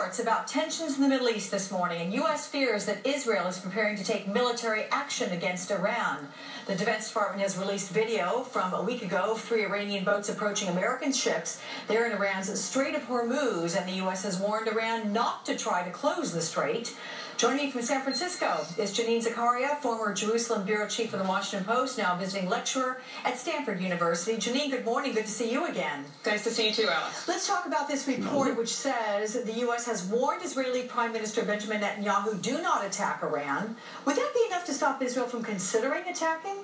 reports about tensions in the Middle East this morning, and U.S. fears that Israel is preparing to take military action against Iran. The Defense Department has released video from a week ago of 3 Iranian boats approaching American ships. They're in Iran's Strait of Hormuz, and the U.S. has warned Iran not to try to close the strait. Joining me from San Francisco is Janine Zakaria, former Jerusalem bureau chief of the Washington Post, now visiting lecturer at Stanford University. Janine, good morning. Good to see you again. Nice to see you too, Alice. Let's talk about this report which says the U.S. has warned Israeli Prime Minister Benjamin Netanyahu, do not attack Iran. Would that be enough to stop Israel from considering attacking?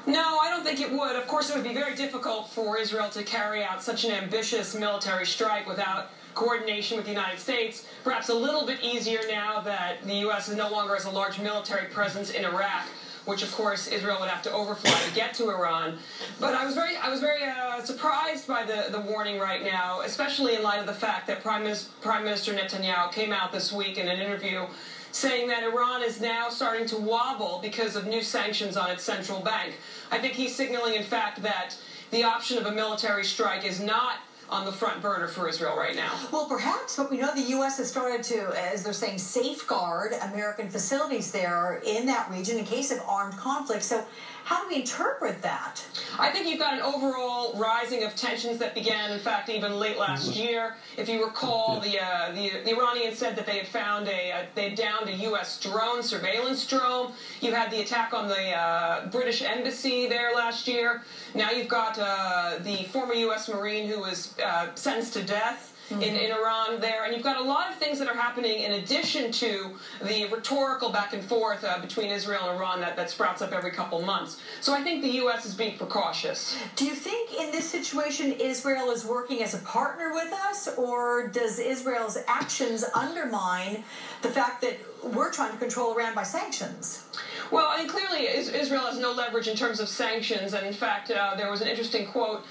No, I don't think it would. Of course, it would be very difficult for Israel to carry out such an ambitious military strike without coordination with the United States. Perhaps a little bit easier now that the U.S. no longer has a large military presence in Iraq, which of course Israel would have to overfly to get to Iran. But I was very surprised by the warning right now, especially in light of the fact that Prime Minister Netanyahu came out this week in an interview saying that Iran is now starting to wobble because of new sanctions on its central bank. I think he's signaling, in fact, that the option of a military strike is not on the front burner for Israel right now. Well, perhaps, but we know the U.S. has started to, as they're saying, safeguard American facilities there in that region in case of armed conflict. So how do we interpret that? I think you've got an overall rising of tensions that began, in fact, even late last year. If you recall, the Iranians said that they had found they had downed a U.S. drone, surveillance drone. You had the attack on the British embassy there last year. Now you've got the former U.S. Marine who was sentenced to death in Iran there, and you've got a lot of things that are happening in addition to the rhetorical back and forth between Israel and Iran that sprouts up every couple months. So I think the U.S. is being precautious. Do you think in this situation Israel is working as a partner with us, or does Israel's actions undermine the fact that we're trying to control Iran by sanctions? Well, I mean, clearly Israel has no leverage in terms of sanctions, and in fact there was an interesting quote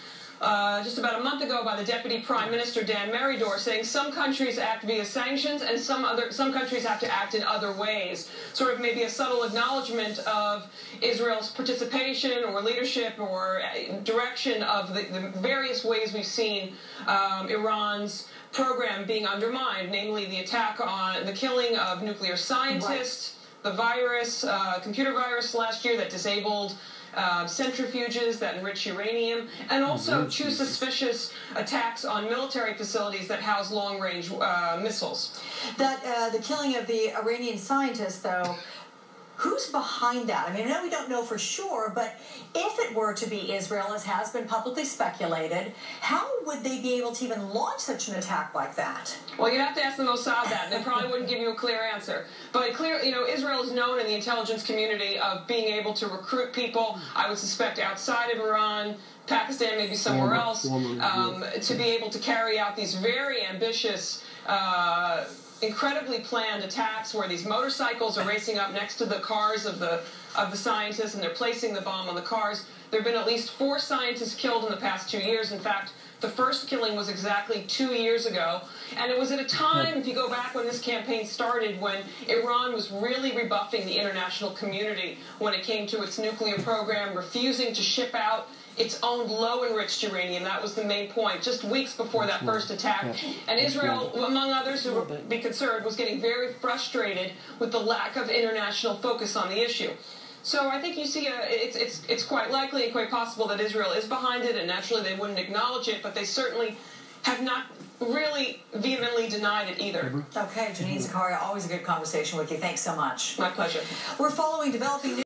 just about a month ago by the Deputy Prime Minister Dan Meridor saying some countries act via sanctions and some countries have to act in other ways. Sort of maybe a subtle acknowledgement of Israel's participation or leadership or direction of the various ways we've seen Iran's program being undermined, namely the attack on the killing of nuclear scientists, the virus, computer virus last year that disabled centrifuges that enrich uranium, and also 2 suspicious attacks on military facilities that house long-range missiles. The killing of the Iranian scientists, though, who's behind that? I mean, I know we don't know for sure, but if it were to be Israel, as has been publicly speculated, how would they be able to even launch such an attack like that? Well, you'd have to ask the Mossad that. They probably wouldn't give you a clear answer. But Israel is known in the intelligence community of being able to recruit people, I would suspect, outside of Iran, Pakistan, maybe somewhere else, to be able to carry out these very ambitious incredibly planned attacks where these motorcycles are racing up next to the cars of the scientists and they're placing the bomb on the cars. There have been at least 4 scientists killed in the past 2 years. In fact, the first killing was exactly 2 years ago. And it was at a time, if you go back when this campaign started, when Iran was really rebuffing the international community when it came to its nuclear program, refusing to ship out its own low-enriched uranium. That was the main point, just weeks before that first attack. And Israel, among others who would be concerned, was getting very frustrated with the lack of international focus on the issue. So I think you see it's quite likely and quite possible that Israel is behind it, and naturally they wouldn't acknowledge it, but they certainly have not really vehemently denied it either. Okay, Janine Zakaria, always a good conversation with you. Thanks so much. My pleasure. We're following developing news.